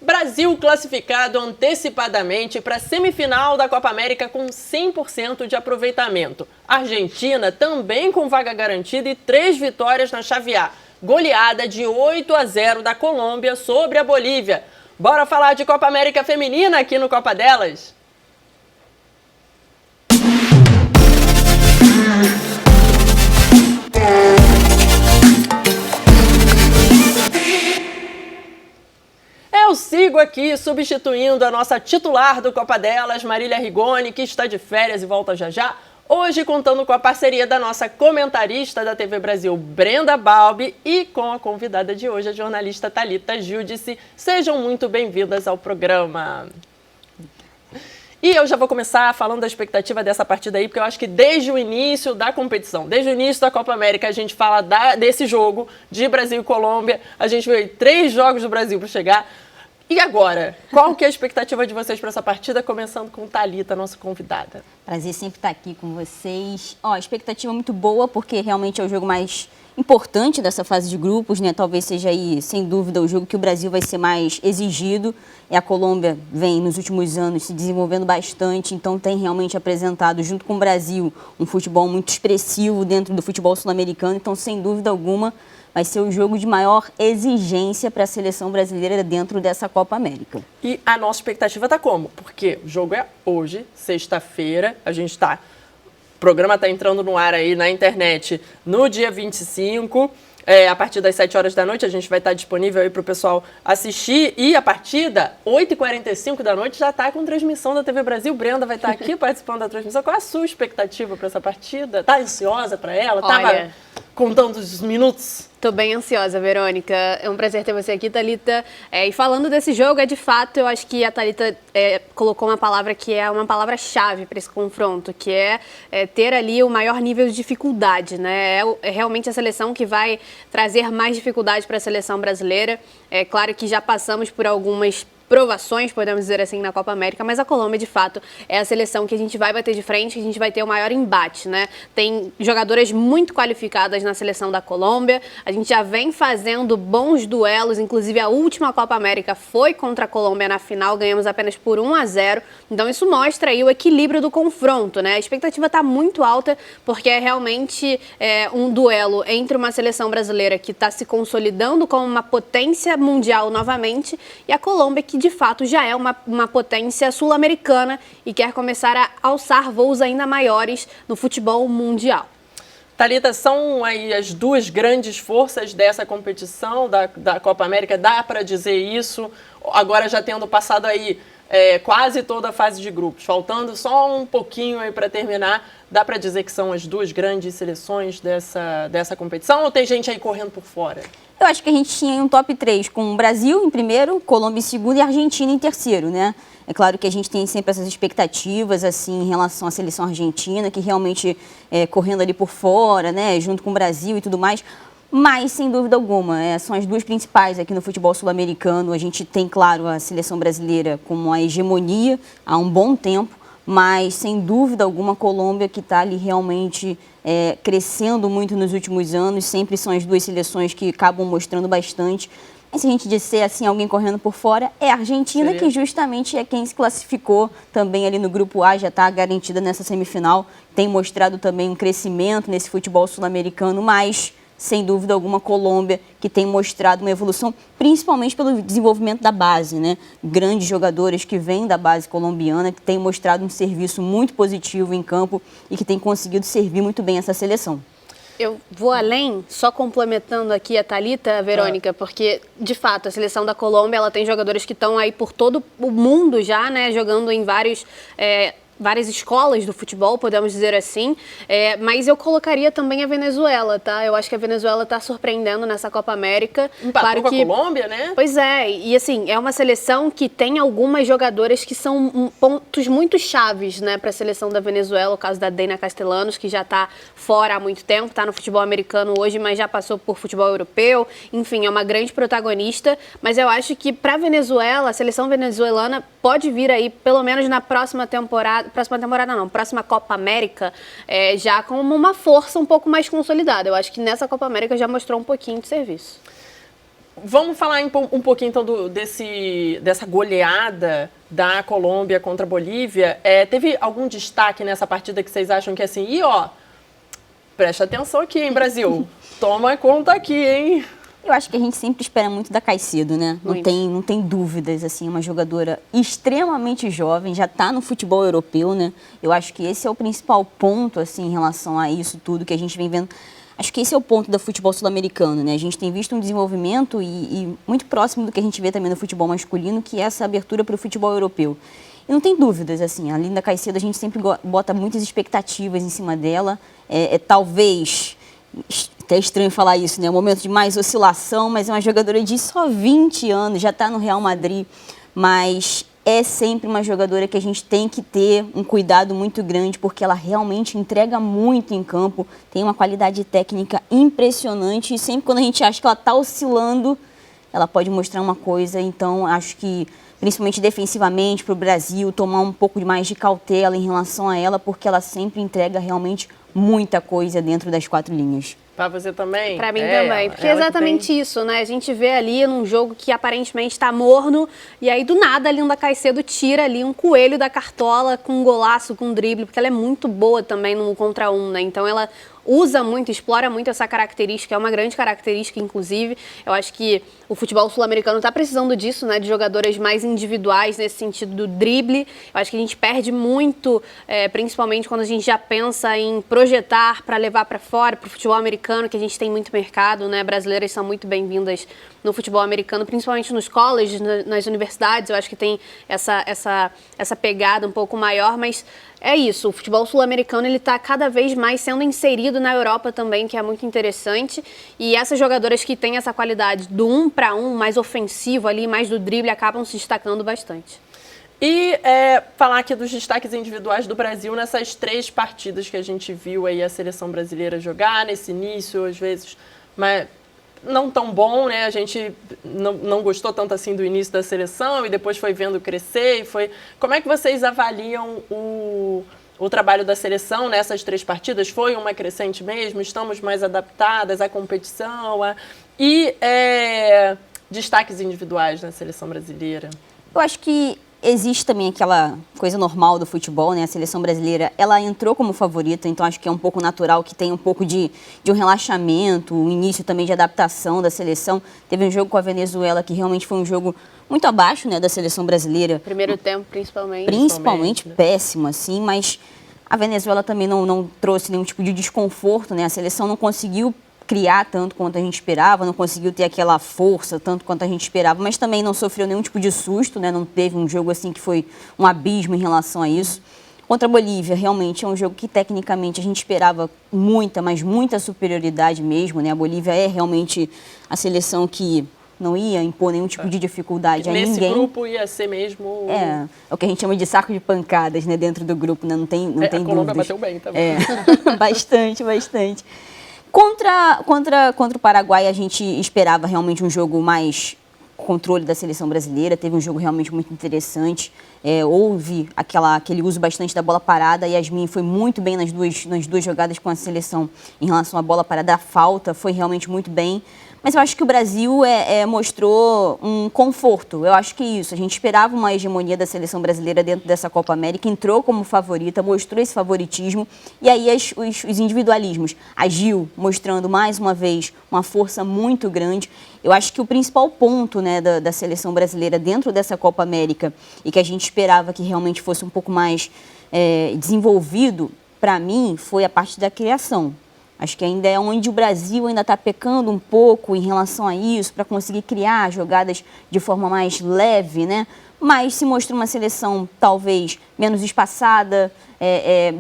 Brasil classificado antecipadamente para a semifinal da Copa América com 100% de aproveitamento. Argentina também com vaga garantida e 3 vitórias na chave A. Goleada de 8-0 da Colômbia sobre a Bolívia. Bora falar de Copa América Feminina aqui no Copa Delas? Eu sigo aqui substituindo a nossa titular do Copa Delas, Marília Rigoni, que está de férias e volta já já. Hoje contando com a parceria da nossa comentarista da TV Brasil, Brenda Balbi, e com a convidada de hoje, a jornalista Thalita Giudice. Sejam muito bem-vindas ao programa. E eu já vou começar falando da expectativa dessa partida aí, porque eu acho que desde o início da competição, desde o início da Copa América, a gente fala desse jogo de Brasil e Colômbia. A gente viu 3 jogos do Brasil para chegar. E agora, qual que é a expectativa de vocês para essa partida, começando com Thalita, nossa convidada? Prazer sempre estar aqui com vocês. A expectativa é muito boa, porque realmente é o jogo mais importante dessa fase de grupos, né? Talvez seja aí, sem dúvida, o jogo que o Brasil vai ser mais exigido. E a Colômbia vem, nos últimos anos, se desenvolvendo bastante, então tem realmente apresentado, junto com o Brasil, um futebol muito expressivo dentro do futebol sul-americano. Então, sem dúvida alguma, vai ser o jogo de maior exigência para a seleção brasileira dentro dessa Copa América. E a nossa expectativa está como? Porque o jogo é hoje, sexta-feira, o programa está entrando no ar aí na internet no dia 25, a partir das 7 horas da noite, a gente vai estar disponível aí para o pessoal assistir. E a partida, 8h45 da noite, já está com transmissão da TV Brasil. Brenda vai estar aqui participando da transmissão. Qual é a sua expectativa para essa partida? Tá ansiosa para ela? Tava contando os minutos? Tô bem ansiosa, Verônica. É um prazer ter você aqui, Thalita. E falando desse jogo, de fato, eu acho que a Thalita colocou uma palavra que é uma palavra-chave para esse confronto, que é ter ali o maior nível de dificuldade, né? É realmente a seleção que vai trazer mais dificuldade para a seleção brasileira. É claro que já passamos por algumas provações, podemos dizer assim, na Copa América, mas a Colômbia, de fato, é a seleção que a gente vai bater de frente, que a gente vai ter o maior embate, né? Tem jogadoras muito qualificadas na seleção da Colômbia, a gente já vem fazendo bons duelos, inclusive a última Copa América foi contra a Colômbia na final, ganhamos apenas por 1-0, então isso mostra aí o equilíbrio do confronto, né? A expectativa está muito alta, porque é realmente um duelo entre uma seleção brasileira que está se consolidando como uma potência mundial novamente, e a Colômbia, que de fato já é uma potência sul-americana e quer começar a alçar voos ainda maiores no futebol mundial. Thalita, são aí as 2 grandes forças dessa competição da Copa América, dá para dizer isso? Agora já tendo passado aí quase toda a fase de grupos, faltando só um pouquinho aí para terminar, dá para dizer que são as 2 grandes seleções dessa competição, ou tem gente aí correndo por fora? Eu acho que a gente tinha um top 3 com o Brasil em primeiro, Colômbia em segundo e Argentina em terceiro, né? É claro que a gente tem sempre essas expectativas, assim, em relação à seleção argentina, que realmente correndo ali por fora, né, junto com o Brasil e tudo mais. Mas, sem dúvida alguma, são as 2 principais aqui no futebol sul-americano. A gente tem, claro, a seleção brasileira como uma hegemonia há um bom tempo, mas, sem dúvida alguma, a Colômbia que está ali realmente crescendo muito nos últimos anos. Sempre são as 2 seleções que acabam mostrando bastante. Mas se a gente disser assim, alguém correndo por fora, é a Argentina, que justamente é quem se classificou também ali no Grupo A, já está garantida nessa semifinal. Tem mostrado também um crescimento nesse futebol sul-americano, mas, sem dúvida alguma, Colômbia, que tem mostrado uma evolução, principalmente pelo desenvolvimento da base, né? Grandes jogadores que vêm da base colombiana, que têm mostrado um serviço muito positivo em campo e que têm conseguido servir muito bem essa seleção. Eu vou além, só complementando aqui a Thalita, Verônica, porque, de fato, a seleção da Colômbia, ela tem jogadores que estão aí por todo o mundo já, né, jogando em várias escolas do futebol, podemos dizer assim, mas eu colocaria também a Venezuela, tá? Eu acho que a Venezuela está surpreendendo nessa Copa América. Empatou com a Colômbia, né? Pois é, e assim, é uma seleção que tem algumas jogadoras que são pontos muito chaves, né, para a seleção da Venezuela, o caso da Deyna Castellanos, que já está fora há muito tempo, está no futebol americano hoje, mas já passou por futebol europeu, enfim, é uma grande protagonista, mas eu acho que para a Venezuela, a seleção venezuelana pode vir aí, pelo menos na próxima Copa América, já como uma força um pouco mais consolidada. Eu acho que nessa Copa América já mostrou um pouquinho de serviço. Vamos falar um pouquinho, então, dessa goleada da Colômbia contra a Bolívia. Teve algum destaque nessa partida que vocês acham que, assim, presta atenção aqui, hein, Brasil? Toma conta aqui, hein? Eu acho que a gente sempre espera muito da Caicedo, né? Não tem dúvidas, assim, uma jogadora extremamente jovem, já está no futebol europeu, né? Eu acho que esse é o principal ponto, assim, em relação a isso tudo que a gente vem vendo. Acho que esse é o ponto do futebol sul-americano, né? A gente tem visto um desenvolvimento e muito próximo do que a gente vê também no futebol masculino, que é essa abertura para o futebol europeu. E não tem dúvidas, assim, a Linda Caicedo, a gente sempre bota muitas expectativas em cima dela. Talvez, até estranho falar isso, né? Um momento de mais oscilação, mas é uma jogadora de só 20 anos, já está no Real Madrid, mas é sempre uma jogadora que a gente tem que ter um cuidado muito grande, porque ela realmente entrega muito em campo, tem uma qualidade técnica impressionante, e sempre quando a gente acha que ela está oscilando, ela pode mostrar uma coisa. Então acho que, principalmente defensivamente, para o Brasil, tomar um pouco mais de cautela em relação a ela, porque ela sempre entrega realmente muita coisa dentro das 4 linhas. Para você também? Para mim também, porque é exatamente isso, né? A gente vê ali num jogo que aparentemente está morno, e aí do nada a Linda Caicedo tira ali um coelho da cartola com um golaço, com um drible, porque ela é muito boa também no 1 contra 1, né? Então ela usa muito, explora muito essa característica, é uma grande característica, inclusive. Eu acho que o futebol sul-americano está precisando disso, né, de jogadoras mais individuais nesse sentido do drible. Eu acho que a gente perde muito, principalmente quando a gente já pensa em projetar para levar para fora, para o futebol americano, que a gente tem muito mercado, né, brasileiras são muito bem-vindas no futebol americano, principalmente nos colleges, nas universidades. Eu acho que tem essa pegada um pouco maior, mas é isso, o futebol sul-americano ele está cada vez mais sendo inserido na Europa também, que é muito interessante, e essas jogadoras que têm essa qualidade do 1 para 1, mais ofensivo ali, mais do drible, acabam se destacando bastante. E falar aqui dos destaques individuais do Brasil nessas 3 partidas que a gente viu aí a seleção brasileira jogar nesse início, às vezes, mas não tão bom, né? A gente não gostou tanto assim do início da seleção e depois foi vendo crescer. Como é que vocês avaliam o trabalho da seleção nessas 3 partidas? Foi uma crescente mesmo? Estamos mais adaptadas à competição? E destaques individuais na seleção brasileira? Eu acho que existe também aquela coisa normal do futebol, né? A seleção brasileira, ela entrou como favorita, então acho que é um pouco natural que tenha um pouco de um relaxamento, um início também de adaptação da seleção. Teve um jogo com a Venezuela que realmente foi um jogo muito abaixo, né, da seleção brasileira. Primeiro tempo, principalmente. Principalmente péssimo, assim, mas a Venezuela também não trouxe nenhum tipo de desconforto, né? A seleção não conseguiu criar tanto quanto a gente esperava, não conseguiu ter aquela força tanto quanto a gente esperava, mas também não sofreu nenhum tipo de susto, né? Não teve um jogo assim que foi um abismo em relação a isso. Contra a Bolívia, realmente é um jogo que tecnicamente a gente esperava mas muita superioridade mesmo, né? A Bolívia é realmente a seleção que não ia impor nenhum tipo de dificuldade a ninguém. Nesse grupo ia ser mesmo... É o que a gente chama de saco de pancadas, né? Dentro do grupo, né? Não tem dúvidas. A Colômbia bateu bem também. Bastante. Contra o Paraguai, a gente esperava realmente um jogo mais controle da seleção brasileira. Teve um jogo realmente muito interessante. Houve aquele uso bastante da bola parada. A Yasmin foi muito bem nas duas jogadas com a seleção em relação à bola parada. A falta foi realmente muito bem. Mas eu acho que o Brasil mostrou um conforto. Eu acho que isso. A gente esperava uma hegemonia da seleção brasileira dentro dessa Copa América, entrou como favorita, mostrou esse favoritismo. E aí os individualismos. A Gil mostrando mais uma vez uma força muito grande. Eu acho que o principal ponto, né, da seleção brasileira dentro dessa Copa América e que a gente esperava que realmente fosse um pouco mais desenvolvido, para mim, foi a parte da criação. Acho que ainda é onde o Brasil ainda está pecando um pouco em relação a isso, para conseguir criar jogadas de forma mais leve, né? Mas se mostrou uma seleção talvez menos espaçada,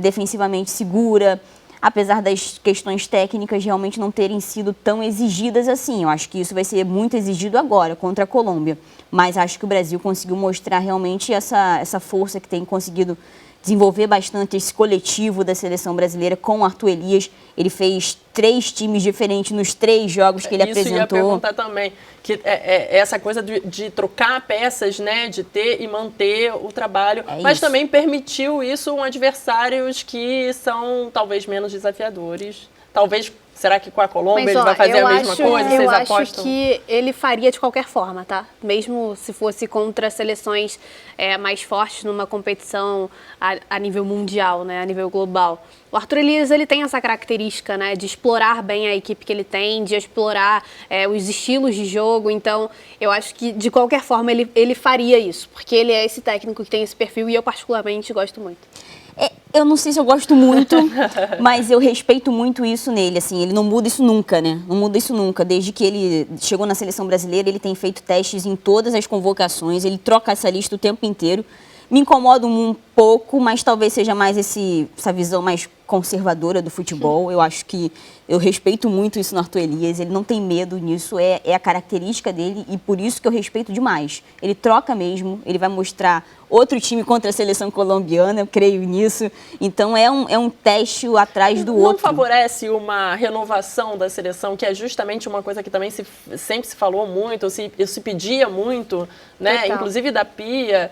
defensivamente segura, apesar das questões técnicas realmente não terem sido tão exigidas assim. Eu acho que isso vai ser muito exigido agora contra a Colômbia. Mas acho que o Brasil conseguiu mostrar realmente essa força que tem conseguido desenvolver bastante esse coletivo da seleção brasileira com o Arthur Elias. Ele fez 3 times diferentes nos 3 jogos que ele apresentou. Isso ia perguntar também, que essa coisa de trocar peças, né, de ter e manter o trabalho, mas também permitiu isso a adversários que são talvez menos desafiadores, talvez Será que com a Colômbia Mas, ele vai fazer a mesma coisa? Vocês Eu apostam? acho que ele faria de qualquer forma, tá? Mesmo se fosse contra seleções mais fortes numa competição a nível mundial, né? A nível global. O Arthur Elias, ele tem essa característica, né? De explorar bem a equipe que ele tem, de explorar os estilos de jogo. Então, eu acho que de qualquer forma ele faria isso, porque ele é esse técnico que tem esse perfil e eu particularmente gosto muito. Eu não sei se eu gosto muito, mas eu respeito muito isso nele, assim, ele não muda isso nunca, né? Não muda isso nunca. Desde que ele chegou na seleção brasileira, ele tem feito testes em todas as convocações, ele troca essa lista o tempo inteiro. Me incomoda um pouco, mas talvez seja mais essa visão mais conservadora do futebol. Eu acho que eu respeito muito isso no Arthur Elias, ele não tem medo nisso, é a característica dele e por isso que eu respeito demais. Ele troca mesmo, ele vai mostrar outro time contra a seleção colombiana, eu creio nisso. Então é um teste atrás do outro. Não favorece uma renovação da seleção, que é justamente uma coisa que também sempre se falou muito, se pedia muito, né? Total. Inclusive da Pia,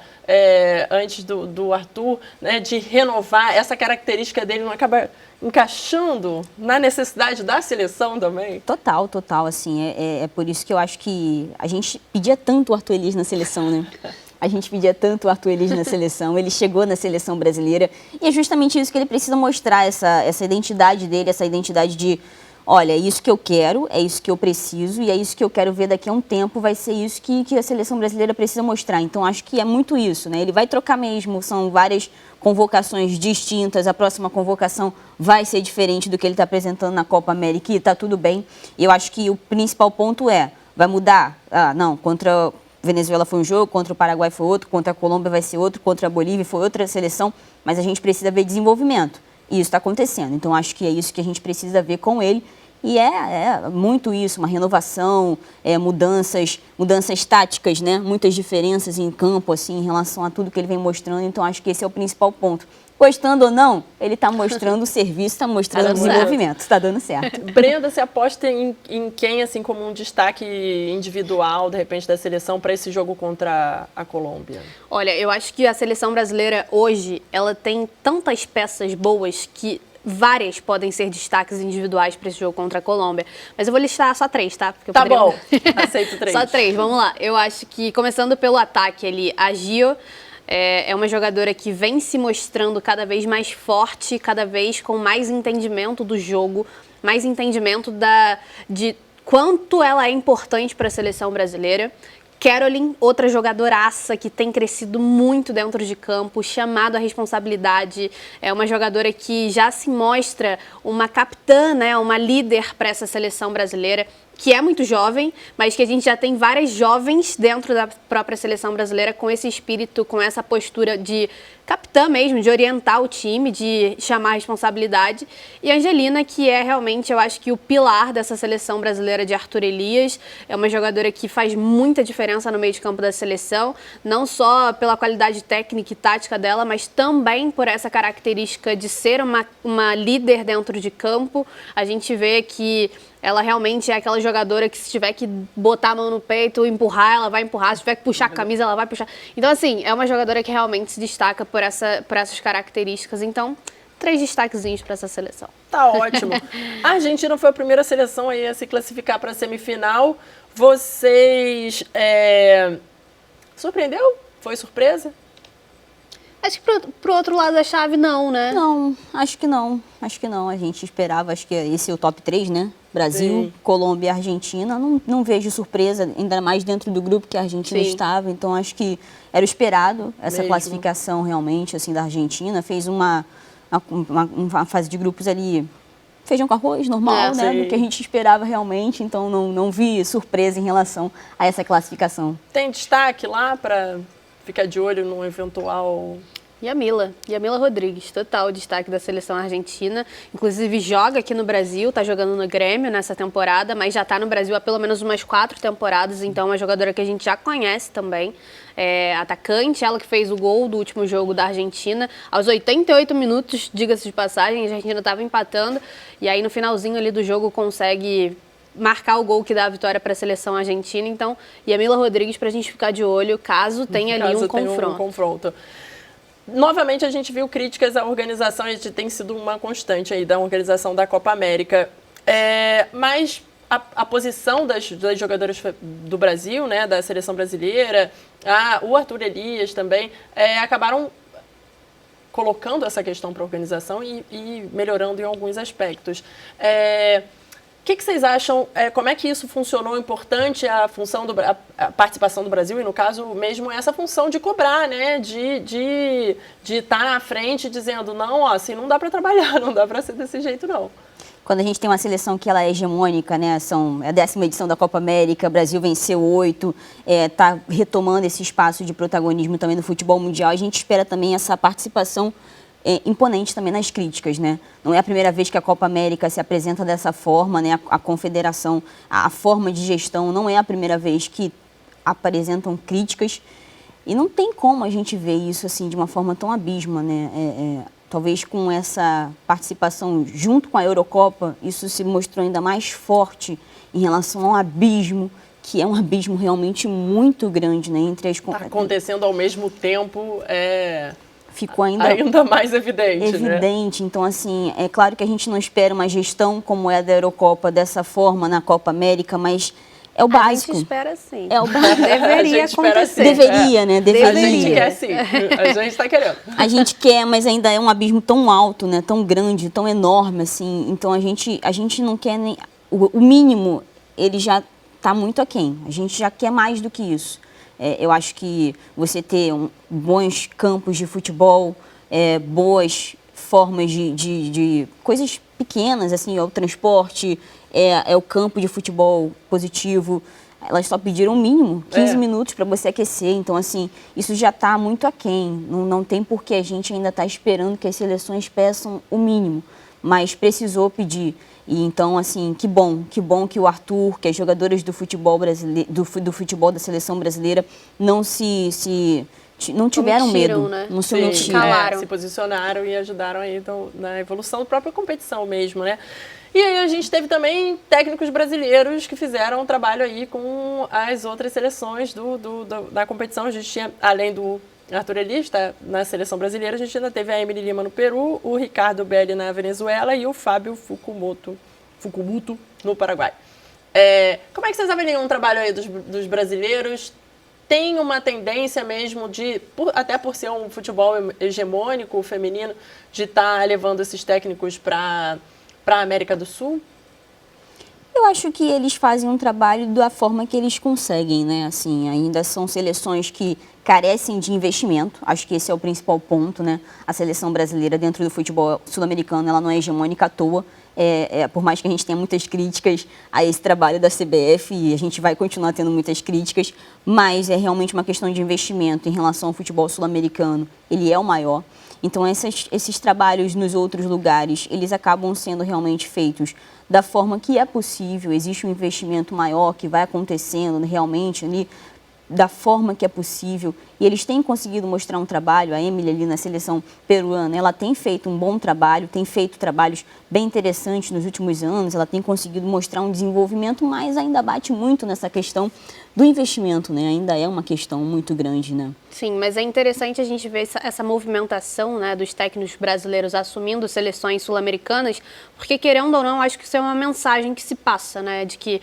antes do Arthur, né? De renovar, essa característica dele não acaba encaixando na necessidade da seleção também? Total, assim, é por isso que eu acho que a gente pedia tanto o Arthur Elias na seleção, né? A gente pedia tanto o Arthur Elias na seleção, ele chegou na seleção brasileira e é justamente isso que ele precisa mostrar, essa identidade dele, essa identidade de, olha, é isso que eu quero, é isso que eu preciso e é isso que eu quero ver daqui a um tempo, vai ser isso que a seleção brasileira precisa mostrar. Então, acho que é muito isso, né? Ele vai trocar mesmo, são várias convocações distintas, a próxima convocação vai ser diferente do que ele está apresentando na Copa América e está tudo bem. E eu acho que o principal ponto vai mudar? Não, contra Venezuela foi um jogo, contra o Paraguai foi outro, contra a Colômbia vai ser outro, contra a Bolívia foi outra seleção, mas a gente precisa ver desenvolvimento. E isso está acontecendo. Então, acho que é isso que a gente precisa ver com ele. E é muito isso, uma renovação, mudanças táticas, né? Muitas diferenças em campo, assim, em relação a tudo que ele vem mostrando. Então, acho que esse é o principal ponto. Gostando ou não, ele está mostrando o serviço, está mostrando o desenvolvimento, está dando certo. Brenda, você aposta em quem, assim, como um destaque individual, de repente, da seleção para esse jogo contra a Colômbia? Olha, eu acho que a seleção brasileira hoje, ela tem tantas peças boas que várias podem ser destaques individuais para esse jogo contra a Colômbia. Mas eu vou listar só 3, tá? Porque tá bom, aceito 3. Só 3, vamos lá. Eu acho que, começando pelo ataque ali, a Gio é uma jogadora que vem se mostrando cada vez mais forte, cada vez com mais entendimento do jogo, mais entendimento de quanto ela é importante para a seleção brasileira. Caroline, outra jogadoraça que tem crescido muito dentro de campo, chamado à responsabilidade, é uma jogadora que já se mostra uma capitã, né, uma líder para essa seleção brasileira, que é muito jovem, mas que a gente já tem várias jovens dentro da própria seleção brasileira com esse espírito, com essa postura de capitã mesmo, de orientar o time, de chamar a responsabilidade. E a Angelina, que é realmente, eu acho que o pilar dessa seleção brasileira de Arthur Elias, é uma jogadora que faz muita diferença no meio de campo da seleção, não só pela qualidade técnica e tática dela, mas também por essa característica de ser uma líder dentro de campo. A gente vê que ela realmente é aquela jogadora que se tiver que botar a mão no peito, empurrar, ela vai empurrar. Se tiver que puxar a camisa, ela vai puxar. Então, assim, é uma jogadora que realmente se destaca por essas características. Então, 3 destaquezinhos para essa seleção. Tá ótimo. A Argentina foi a primeira seleção aí a se classificar para a semifinal. Vocês... Surpreendeu? Foi surpresa? Acho que pro outro lado da chave, não, né? Não, acho que não. A gente esperava, acho que esse é o top 3, né? Brasil, Sim. Colômbia e Argentina. Não vejo surpresa, ainda mais dentro do grupo que a Argentina Sim. estava. Então, acho que era o esperado essa Mesmo. classificação realmente, assim, da Argentina. Fez uma fase de grupos ali, feijão com arroz, normal, né? sim. Do que a gente esperava realmente. Então, não vi surpresa em relação a essa classificação. Tem destaque lá para ficar de olho num eventual... Yamila Rodrigues, total destaque da seleção argentina. Inclusive joga aqui no Brasil, tá jogando no Grêmio nessa temporada, mas já tá no Brasil há pelo menos umas 4 temporadas, então é uma jogadora que a gente já conhece também. Atacante, ela que fez o gol do último jogo da Argentina, aos 88 minutos, diga-se de passagem, a Argentina estava empatando, e aí no finalzinho ali do jogo consegue marcar o gol que dá a vitória para a seleção argentina. Então, Yamila Rodrigues para a gente ficar de olho, caso tenha ali um confronto. Novamente, a gente viu críticas à organização, e tem sido uma constante aí da organização da Copa América. Mas a posição das jogadoras do Brasil, né, da seleção brasileira, o Arthur Elias também, acabaram colocando essa questão para a organização e melhorando em alguns aspectos. O que vocês acham? Como é que isso funcionou? Importante a participação do Brasil e, no caso, mesmo essa função de cobrar, né? De estar na frente dizendo, não, assim não dá para trabalhar, não dá para ser desse jeito, não. Quando a gente tem uma seleção que ela é hegemônica, né, é a 10ª edição da Copa América, o Brasil venceu 8, está retomando esse espaço de protagonismo também no futebol mundial, a gente espera também essa participação imponente também nas críticas, né? Não é a primeira vez que a Copa América se apresenta dessa forma, né? A confederação, a forma de gestão não é a primeira vez que apresentam críticas e não tem como a gente ver isso assim de uma forma tão abisma, né? Talvez com essa participação junto com a Eurocopa, isso se mostrou ainda mais forte em relação ao abismo, que é um abismo realmente muito grande, né? Entre as acontecendo ao mesmo tempo, ficou ainda mais evidente, né? Então, assim, é claro que a gente não espera uma gestão como é a da Eurocopa dessa forma na Copa América, mas é o básico. A gente espera sim. É o básico. Deveria acontecer. Deveria, né? Deveria. A gente quer sim. A gente está querendo. A gente quer, mas ainda é um abismo tão alto, né? Tão grande, tão enorme, assim. Então, a gente não quer nem... O mínimo, ele já está muito aquém. A gente já quer mais do que isso. Eu acho que você ter bons campos de futebol, boas formas de coisas pequenas, assim, o transporte, o campo de futebol positivo. Elas só pediram o mínimo, 15 minutos para você aquecer. Então, assim, isso já está muito aquém. Não tem por que a gente ainda está esperando que as seleções peçam o mínimo. Mas precisou pedir. E então, assim, que bom que o Arthur, que as jogadoras do futebol brasileiro, do futebol da seleção brasileira não tiveram medo, né? não se omitiram. Calaram. Se posicionaram e ajudaram aí então, na evolução da própria competição mesmo, né? E aí a gente teve também técnicos brasileiros que fizeram um trabalho aí com as outras seleções da competição. A gente tinha, além do Arthur Elias, tá, na seleção brasileira, a gente ainda teve a Emily Lima no Peru, o Ricardo Belli na Venezuela e o Fábio Fukumoto no Paraguai. Como é que vocês avaliam o trabalho aí dos brasileiros? Tem uma tendência mesmo até por ser um futebol hegemônico, feminino, de estar levando esses técnicos para a América do Sul? Eu acho que eles fazem um trabalho da forma que eles conseguem, né? Assim, ainda são seleções que carecem de investimento. Acho que esse é o principal ponto, né? A seleção brasileira dentro do futebol sul-americano, ela não é hegemônica à toa. Por mais que a gente tenha muitas críticas a esse trabalho da CBF, e a gente vai continuar tendo muitas críticas, mas é realmente uma questão de investimento em relação ao futebol sul-americano. Ele é o maior. Então, esses trabalhos nos outros lugares, eles acabam sendo realmente feitos da forma que é possível. Existe um investimento maior que vai acontecendo realmente ali, da forma que é possível. E eles têm conseguido mostrar um trabalho, a Emily ali na seleção peruana, ela tem feito um bom trabalho, tem feito trabalhos bem interessantes nos últimos anos, ela tem conseguido mostrar um desenvolvimento, mas ainda bate muito nessa questão do investimento, né? Ainda é uma questão muito grande, né? Sim, mas é interessante a gente ver essa movimentação, né, dos técnicos brasileiros assumindo seleções sul-americanas, porque, querendo ou não, acho que isso é uma mensagem que se passa, né, de que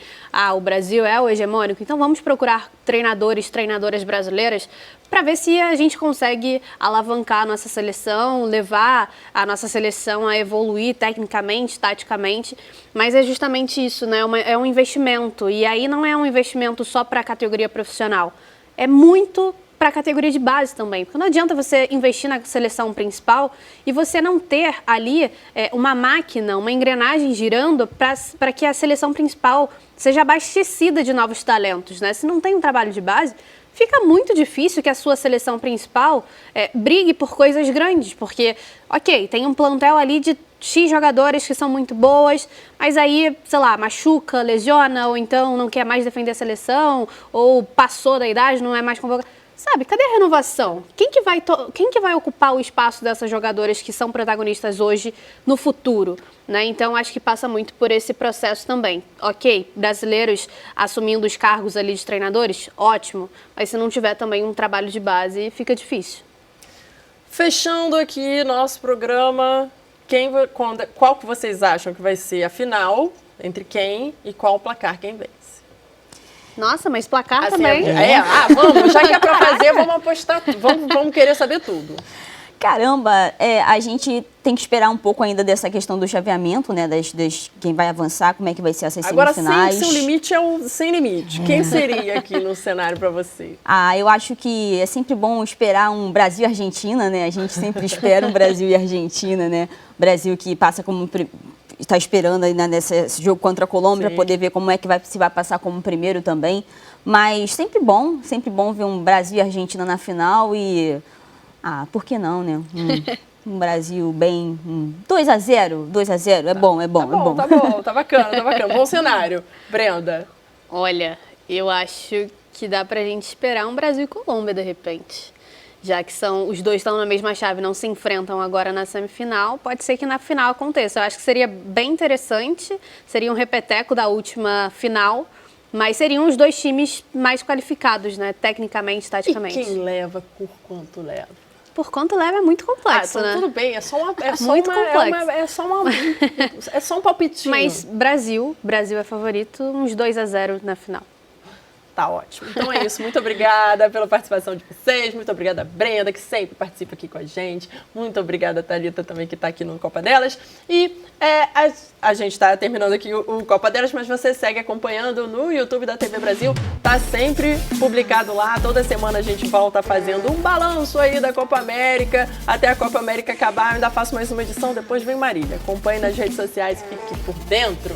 o Brasil é o hegemônico, então vamos procurar treinadoras brasileiras para ver se a gente consegue alavancar a nossa seleção, levar a nossa seleção a evoluir tecnicamente, taticamente, mas é justamente isso, né? É um investimento, e aí não é um investimento só para a categoria profissional, é muito para a categoria de base também, porque não adianta você investir na seleção principal e você não ter ali uma máquina, uma engrenagem girando para que a seleção principal seja abastecida de novos talentos, né? Se não tem um trabalho de base, fica muito difícil que a sua seleção principal brigue por coisas grandes, porque, ok, tem um plantel ali de X jogadores que são muito boas, mas aí, sei lá, machuca, lesiona, ou então não quer mais defender a seleção, ou passou da idade, não é mais convocado. Sabe, cadê a renovação? Quem que vai ocupar o espaço dessas jogadoras que são protagonistas hoje no futuro? Né? Então, acho que passa muito por esse processo também. Ok, brasileiros assumindo os cargos ali de treinadores, ótimo. Mas se não tiver também um trabalho de base, fica difícil. Fechando aqui nosso programa, qual que vocês acham que vai ser a final entre quem e qual placar quem vence. Nossa, mas placar Assim, também. Vamos, já que é pra fazer, vamos apostar, vamos querer saber tudo. Caramba, a gente tem que esperar um pouco ainda dessa questão do chaveamento, né? Quem vai avançar, como é que vai ser essas Agora, semifinais. sem limite é o sem limite. Quem seria aqui no cenário para você? Eu acho que é sempre bom esperar um Brasil e Argentina, né? A gente sempre espera um Brasil e Argentina, né? Brasil que passa como... está esperando aí nesse jogo contra a Colômbia para poder ver como é que se vai passar como primeiro também. Mas sempre bom ver um Brasil e Argentina na final e... por que não, né? Um Brasil bem... 2-0, é bom. Tá bacana. Bom cenário. Brenda. Olha, eu acho que dá pra gente esperar um Brasil e Colômbia, de repente. Já que os dois estão na mesma chave, não se enfrentam agora na semifinal, pode ser que na final aconteça. Eu acho que seria bem interessante, seria um repeteco da última final, mas seriam os dois times mais qualificados, né? Tecnicamente, taticamente. E quem leva por quanto leva? Por quanto leva é muito complexo, então né? Tudo bem, é só um palpitinho. Mas Brasil é favorito, uns 2-0 na final. Tá ótimo. Então é isso. Muito obrigada pela participação de vocês. Muito obrigada, Brenda, que sempre participa aqui com a gente. Muito obrigada, Thalita, também, que está aqui no Copa Delas. E a gente está terminando aqui o Copa Delas, mas você segue acompanhando no YouTube da TV Brasil. Tá sempre publicado lá. Toda semana a gente volta fazendo um balanço aí da Copa América. Até a Copa América acabar, eu ainda faço mais uma edição. Depois vem Marília. Acompanhe nas redes sociais e fique por dentro.